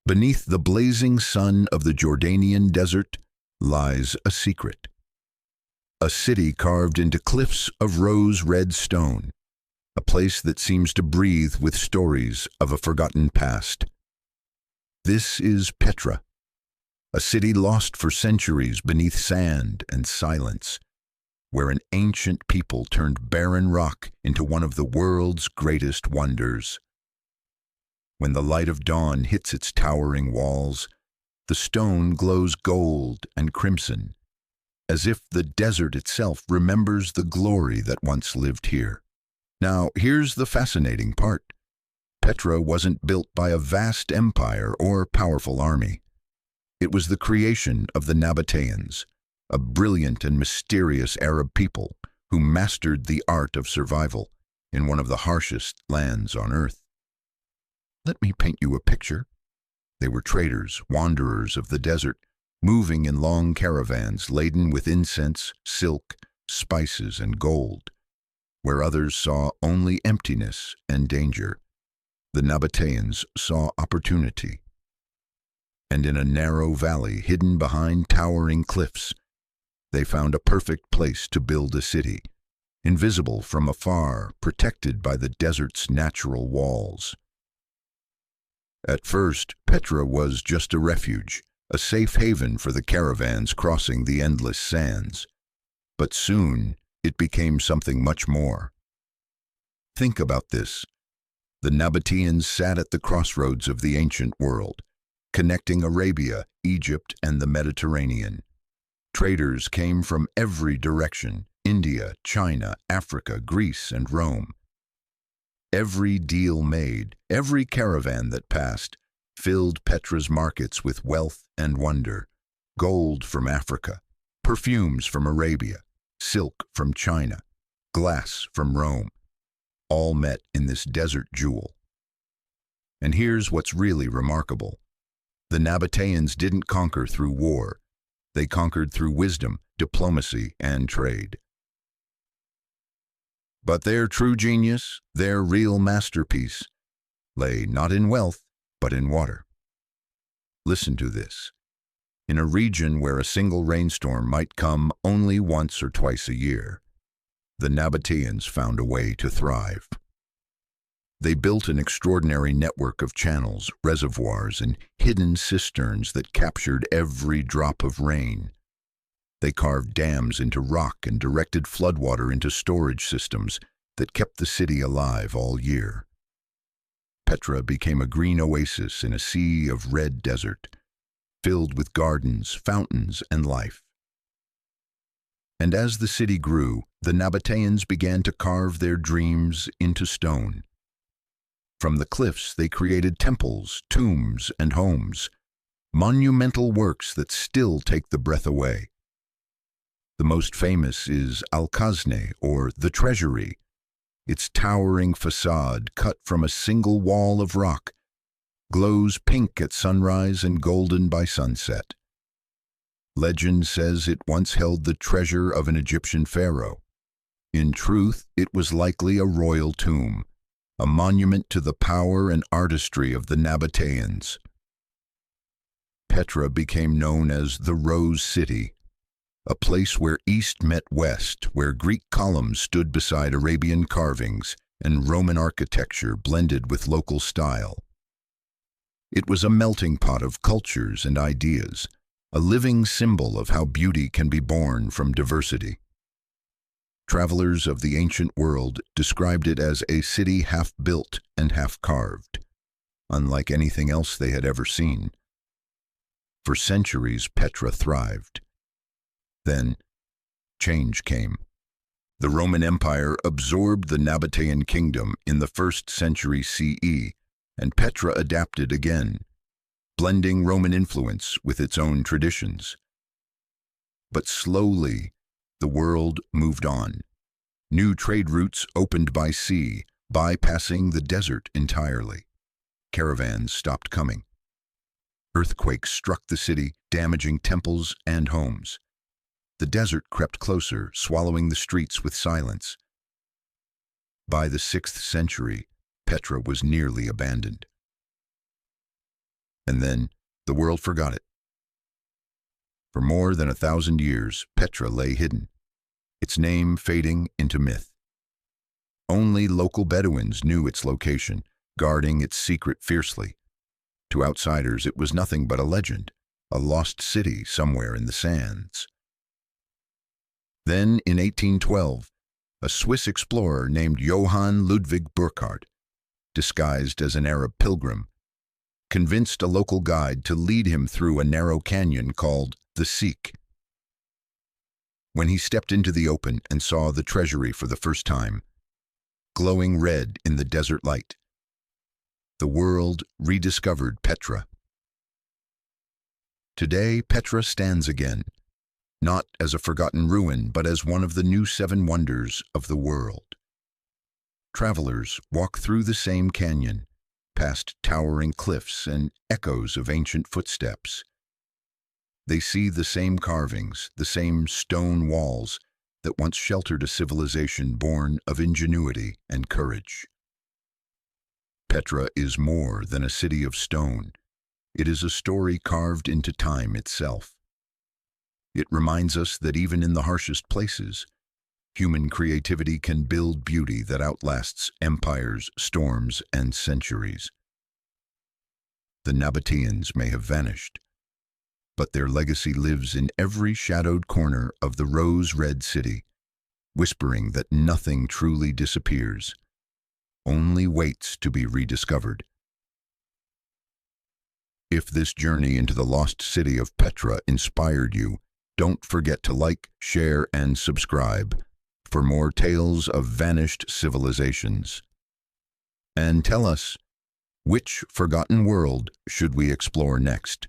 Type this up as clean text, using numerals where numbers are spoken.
Beneath the blazing sun of the Jordanian desert lies a secret. A city carved into cliffs of rose-red stone, a place that seems to breathe with stories of a forgotten past. This is Petra, a city lost for centuries beneath sand and silence, where an ancient people turned barren rock into one of the world's greatest wonders. When the light of dawn hits its towering walls, the stone glows gold and crimson, as if the desert itself remembers the glory that once lived here. Now, here's the fascinating part. Petra wasn't built by a vast empire or powerful army. It was the creation of the Nabataeans, a brilliant and mysterious Arab people who mastered the art of survival in one of the harshest lands on earth. Let me paint you a picture. They were traders, wanderers of the desert, moving in long caravans laden with incense, silk, spices, and gold. Where others saw only emptiness and danger, the Nabataeans saw opportunity. And in a narrow valley hidden behind towering cliffs, they found a perfect place to build a city, invisible from afar, protected by the desert's natural walls. At first, Petra was just a refuge, a safe haven for the caravans crossing the endless sands. But soon, it became something much more. Think about this. The Nabataeans sat at the crossroads of the ancient world, connecting Arabia, Egypt, and the Mediterranean. Traders came from every direction: India, China, Africa, Greece, and Rome. Every deal made, every caravan that passed, filled Petra's markets with wealth and wonder. Gold from Africa, perfumes from Arabia, silk from China, glass from Rome, all met in this desert jewel. And here's what's really remarkable. The Nabataeans didn't conquer through war. They conquered through wisdom, diplomacy, and trade. But their true genius, their real masterpiece, lay not in wealth, but in water. Listen to this. In a region where a single rainstorm might come only once or twice a year, the Nabataeans found a way to thrive. They built an extraordinary network of channels, reservoirs, and hidden cisterns that captured every drop of rain. They carved dams into rock and directed floodwater into storage systems that kept the city alive all year. Petra became a green oasis in a sea of red desert, filled with gardens, fountains, and life. And as the city grew, the Nabataeans began to carve their dreams into stone. From the cliffs, they created temples, tombs, and homes, monumental works that still take the breath away. The most famous is Al-Khazne, or the Treasury. Its towering facade, cut from a single wall of rock, glows pink at sunrise and golden by sunset. Legend says it once held the treasure of an Egyptian pharaoh. In truth, it was likely a royal tomb, a monument to the power and artistry of the Nabataeans. Petra became known as the Rose City, a place where East met West, where Greek columns stood beside Arabian carvings and Roman architecture blended with local style. It was a melting pot of cultures and ideas, a living symbol of how beauty can be born from diversity. Travelers of the ancient world described it as a city half built and half carved, unlike anything else they had ever seen. For centuries, Petra thrived. Then, change came. The Roman Empire absorbed the Nabataean kingdom in the 1st century CE, and Petra adapted again, blending Roman influence with its own traditions. But slowly, the world moved on. New trade routes opened by sea, bypassing the desert entirely. Caravans stopped coming. Earthquakes struck the city, damaging temples and homes. The desert crept closer, swallowing the streets with silence. By the 6th century, Petra was nearly abandoned. and then the world forgot it. For more than 1,000 years, Petra lay hidden, its name fading into myth. Only local Bedouins knew its location, guarding its secret fiercely. To outsiders, it was nothing but a legend, a lost city somewhere in the sands. Then, in 1812, a Swiss explorer named Johann Ludwig Burckhardt, disguised as an Arab pilgrim, convinced a local guide to lead him through a narrow canyon called the Seek. When he stepped into the open and saw the treasury for the first time, glowing red in the desert light, the world rediscovered Petra. Today, Petra stands again, not as a forgotten ruin, but as one of the new 7 wonders of the world. Travelers walk through the same canyon, past towering cliffs and echoes of ancient footsteps. They see the same carvings, the same stone walls that once sheltered a civilization born of ingenuity and courage. Petra is more than a city of stone. It is a story carved into time itself. It reminds us that even in the harshest places, human creativity can build beauty that outlasts empires, storms, and centuries. The Nabataeans may have vanished, but their legacy lives in every shadowed corner of the rose-red city, whispering that nothing truly disappears, only waits to be rediscovered. If this journey into the lost city of Petra inspired you, don't forget to like, share, and subscribe for more tales of vanished civilizations. And tell us, which forgotten world should we explore next?